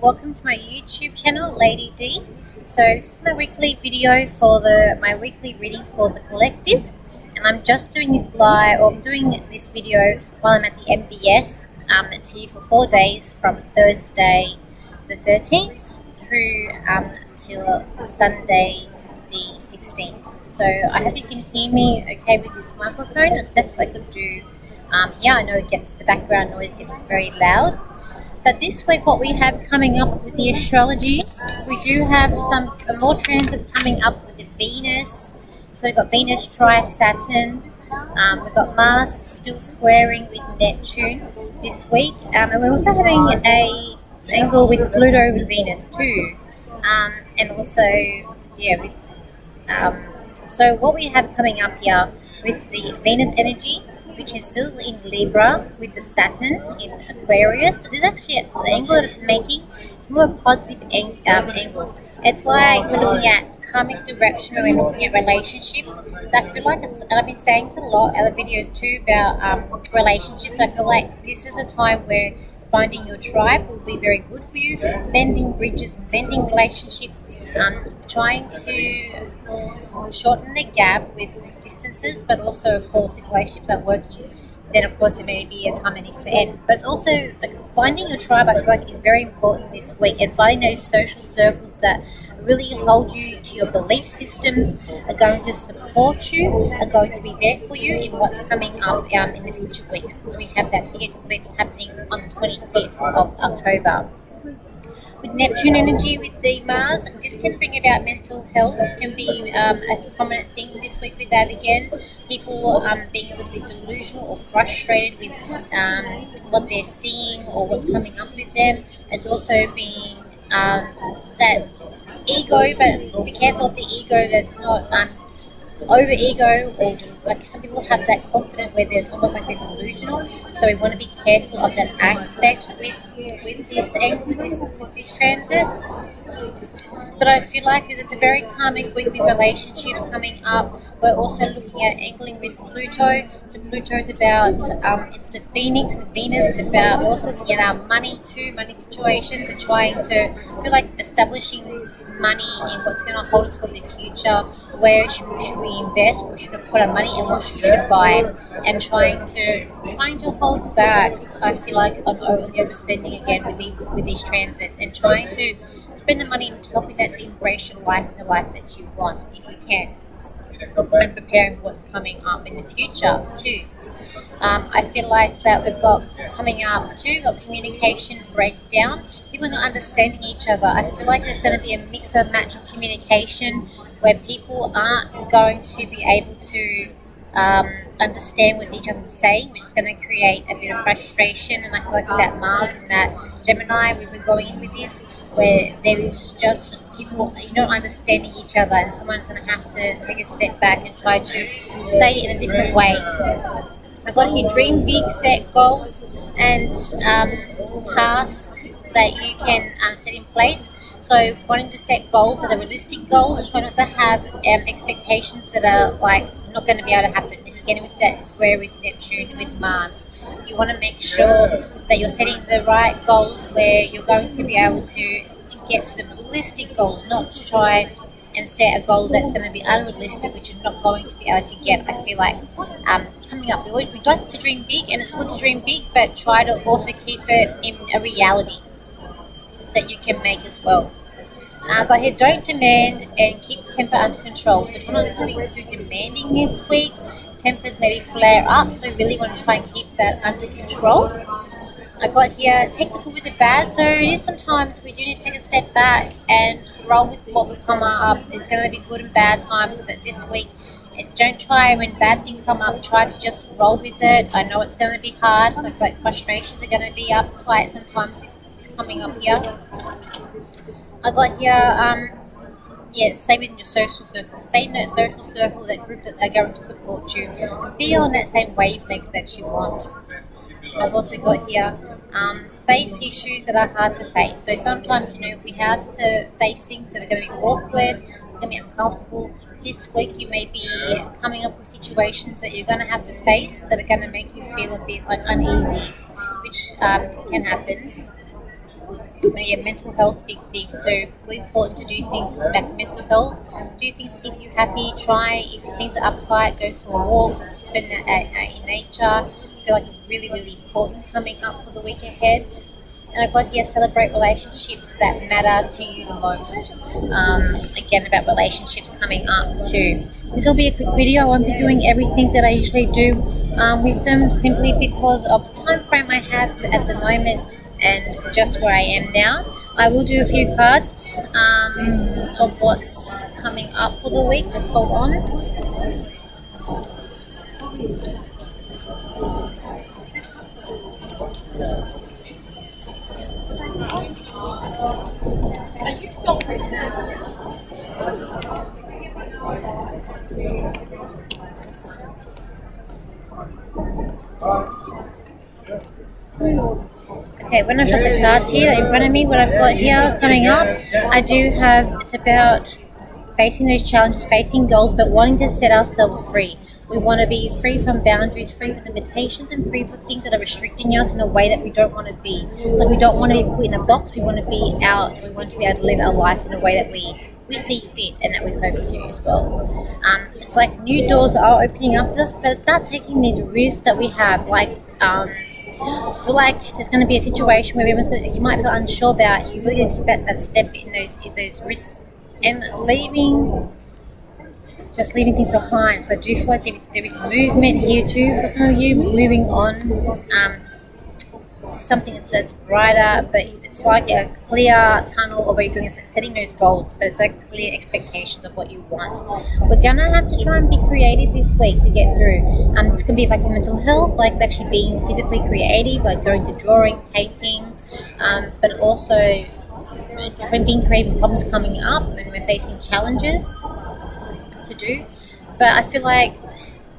welcome to my YouTube channel, Lady D. So this is my weekly video for my weekly reading for the collective, and I'm just doing this live, or I'm doing this video while I'm at the MBS. It's here for 4 days from Thursday the 13th through till Sunday the 16th. So I hope you can hear me okay with this microphone. It's best I could do. I know the background noise gets very loud. But this week, what we have coming up with the astrology, we do have some more transits coming up with the Venus. So we've got Venus tri-Saturn. We've got Mars still squaring with Neptune this week. And we're also having a angle with Pluto with Venus too. And also, so what we have coming up here with the Venus energy, which is still in Libra with the Saturn in Aquarius. This is actually the angle that it's making. It's more a positive angle. It's like we're looking at karmic direction when we're looking at relationships. So I feel like and I've been saying to a lot of other videos too about relationships. I feel like this is a time where finding your tribe will be very good for you. Mending bridges, mending relationships, trying to shorten the gap with distances, but also, of course, if relationships aren't working, then of course there may be a time that needs to end. But also, finding your tribe, I feel like, is very important this week, and finding those social circles that really hold you to your belief systems, are going to support you, are going to be there for you in what's coming up in the future weeks, because we have that big eclipse happening on the 25th of October. With Neptune energy, with the Mars, this can bring about mental health. It can be a prominent thing this week with that again. People being a little bit delusional or frustrated with what they're seeing or what's coming up with them. It's also being that ego, but be careful of the ego that's not over ego, or like some people have that confidence where it's almost like they're delusional. So we want to be careful of that aspect with this angle, with these transits. But I feel like it's a very karmic week with relationships coming up. We're also looking at angling with Pluto. So Pluto is about it's the Phoenix with Venus. It's about, we're also looking at our money too, money situations, and trying to feel like establishing money in what's going to hold us for the future. Where should we invest? Where should we put our money, and what should buy? And trying to hold back. I feel like on the overspending again with these transits, and trying to spend the money and helping that to embrace your life and the life that you want, if you can, and preparing what's coming up in the future too. I feel like that we've got coming up too, got communication breakdown, people not understanding each other. I feel like there's going to be a mix and match of communication where people aren't going to be able to understand what each other's saying, which is going to create a bit of frustration. And I feel like that Mars and that Gemini, we've been going in with this, where there is just people not understanding each other, and someone's going to have to take a step back and try to say it in a different way. I've got here: dream big, set goals and tasks that you can set in place. So wanting to set goals that are realistic goals, try not to have expectations that are like not going to be able to happen. This is getting with that square with Neptune with Mars. You want to make sure that you're setting the right goals where you're going to be able to get to the realistic goals, not to try and set a goal that's going to be unrealistic, which you're not going to be able to get. I feel like coming up, we'd like to dream big, and it's good to dream big, but try to also keep it in a reality that you can make as well. Got here: don't demand and keep temper under control. So try not to be too demanding this week. Tempers maybe flare up, so you really want to try and keep that under control. I got here: take the good with the bad. So it is sometimes we do need to take a step back and roll with what will come up. There's going to be good and bad times, but this week, don't try when bad things come up. Try to just roll with it. I know it's going to be hard. I feel like frustrations are going to be uptight sometimes. This coming up here. I got here, stay within your social circle. Stay in that social circle, that group that are going to support you. Be on that same wavelength that you want. I've also got here, face issues that are hard to face. So sometimes, we have to face things that are going to be awkward, going to be uncomfortable. This week you may be coming up with situations that you're going to have to face that are going to make you feel a bit like uneasy, which can happen. yeah, mental health, big thing. So really important to do things about mental health. Do things to keep you happy. Try if things are uptight, go for a walk, spend that in nature. I feel like it's really really important coming up for the week ahead. And I've got here celebrate relationships that matter to you the most. Again, about relationships coming up too. This will be a quick video. I won't be doing everything that I usually do with them simply because of the time frame I have at the moment and just where I am now. I will do a few cards of what's coming up for the week. Just hold on. Okay, when I've got the cards here in front of me, what I've got here coming up, I do have, it's about facing those challenges, facing goals, but wanting to set ourselves free. We want to be free from boundaries, free from limitations, and free from things that are restricting us in a way that we don't want to be. So we don't want to be put in a box, we want to be out, and we want to be able to live our life in a way that we see fit and that we hope to as well. It's like new doors are opening up for us, but it's about taking these risks that we have, like I feel like there's going to be a situation where you might feel unsure about. You really need to take that step in those risks and leaving things behind. So I do feel like there is movement here too for some of you, moving on to something that's brighter, but it's like a clear tunnel of where you're doing is setting those goals, but it's like clear expectations of what you want. We're gonna have to try and be creative this week to get through. This can be like mental health, like actually being physically creative, like going to drawing, painting, but also being creative problems coming up when we're facing challenges to do. But I feel like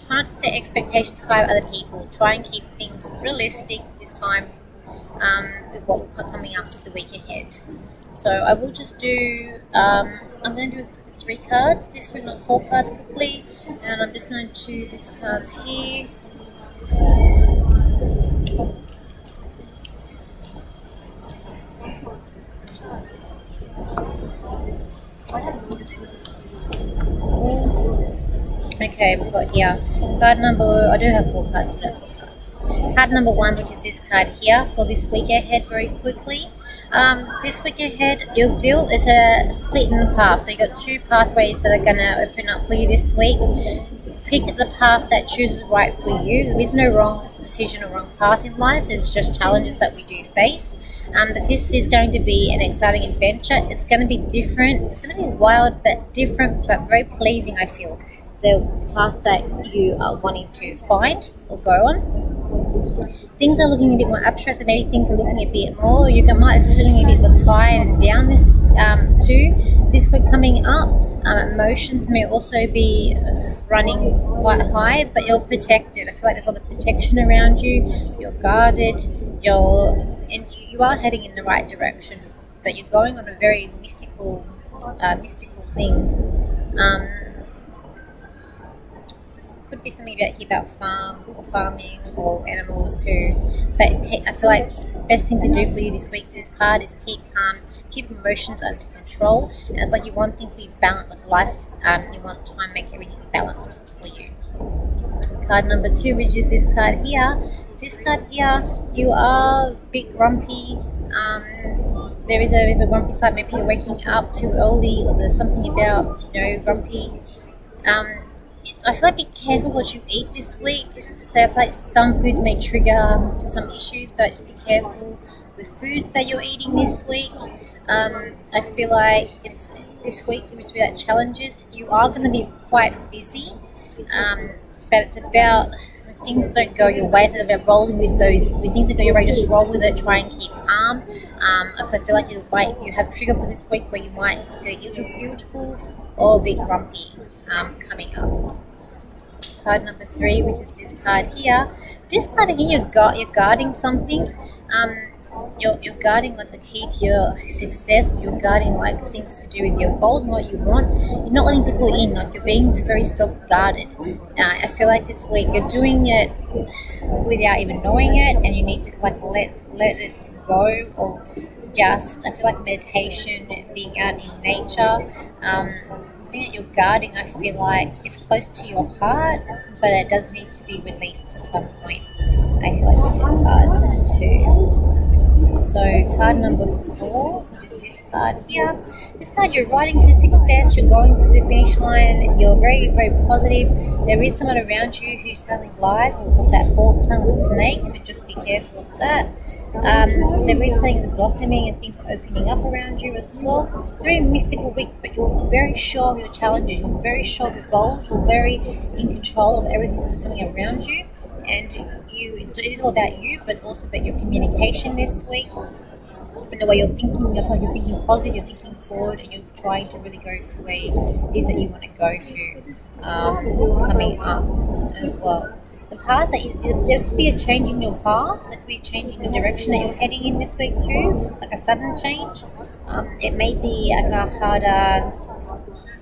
try not to set expectations high with other people. Try and keep things realistic this time with what we've got coming up the week ahead. So I will just do, I'm going to do 3 cards, this one, not 4 cards quickly, and I'm just going to do these cards here. Okay, we've got here card number, I do have 4 cards, but I don't have 4 cards. Card number 1, which is this card here for this week ahead, very quickly. This week ahead, your deal is a split in the path. So you got 2 pathways that are going to open up for you this week. Pick the path that chooses right for you. There is no wrong decision or wrong path in life. There's just challenges that we do face. But this is going to be an exciting adventure. It's going to be different. It's going to be wild but different, but very pleasing, I feel. The path that you are wanting to find or go on. Things are looking a bit more abstract, so maybe things are looking a bit more. You might be feeling a bit more tired and down too. This week coming up, emotions may also be running quite high, but you're protected. I feel like there's a lot of protection around you. You're guarded. You are heading in the right direction, but you're going on a very mystical thing. Could be something about farming or animals too. But I feel like the best thing to do for you this week, this card, is keep calm, keep emotions under control. And it's like you want things to be balanced, like life. You want to try and make everything balanced for you. Card number 2, which is this card here. This card here, you are a bit grumpy. There is a bit of a grumpy side. Maybe you're waking up too early, or there's something about grumpy. I feel like be careful what you eat this week. So I feel like some foods may trigger some issues, but just be careful with foods that you're eating this week. I feel like this week is about challenges. You are going to be quite busy, but it's about when things don't go your way. It's about rolling with those. When things don't go your way, just roll with it. Try and keep calm. Because I feel like you have trigger points this week where you might feel irritable or a bit grumpy coming up. Card number 3, which is this card here. This card here, you're guarding something. You're guarding like the key to your success. You're guarding like things to do with your goals and what you want. You're not letting people in. Like you're being very self-guarded. I feel like this week you're doing it without even knowing it, and you need to like let it go, or just, I feel like meditation, being out in nature, the thing that you're guarding, I feel like it's close to your heart, but it does need to be released at some point. I feel like with this card too. So card number 4, which is this card here. This card, you're riding to success, you're going to the finish line, you're very, very positive. There is someone around you who's telling lies. We've got that forked tongue of the snake, so just be careful of that. There is things blossoming and things opening up around you as well. It's a very mystical week, but you're very sure of your challenges, you're very sure of your goals, you're very in control of everything that's coming around you. And it is all about you, but also about your communication this week and the way you're thinking. You're thinking positive, you're thinking forward, and you're trying to really go to where it is that you want to go to coming up as well. The path there could be a change in your path, there could be a change in the direction that you're heading in this week too, like a sudden change. It may be like a harder.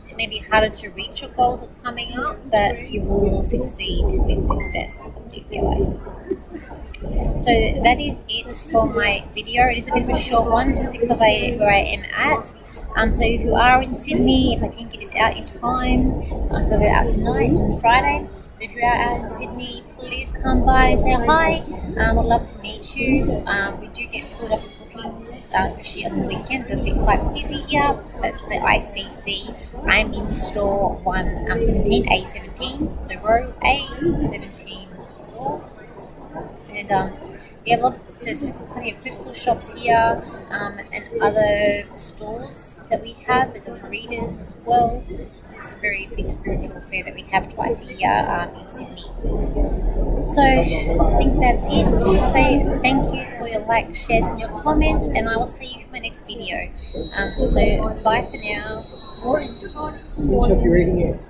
It may be harder to reach your goals that's coming up, but you will succeed with success. I do feel like. So that is it for my video. It is a bit of a short one just because where I am at. So if you are in Sydney, if I can get this out in time, I'll get it out tonight on Friday. If you're out in Sydney, please come by and say hi. I'd love to meet you. We do get filled up with bookings, especially on the weekend. It does get quite busy here, but the ICC, I'm in store 117, A17, so row A17 store. And we have lots of plenty of crystal shops here, and other stores that we have as other readers as well. It's a very big spiritual fair that we have twice a year in Sydney. So I think that's it. So thank you for your likes, shares, and your comments, and I will see you for my next video. So bye for now. So if you're reading it.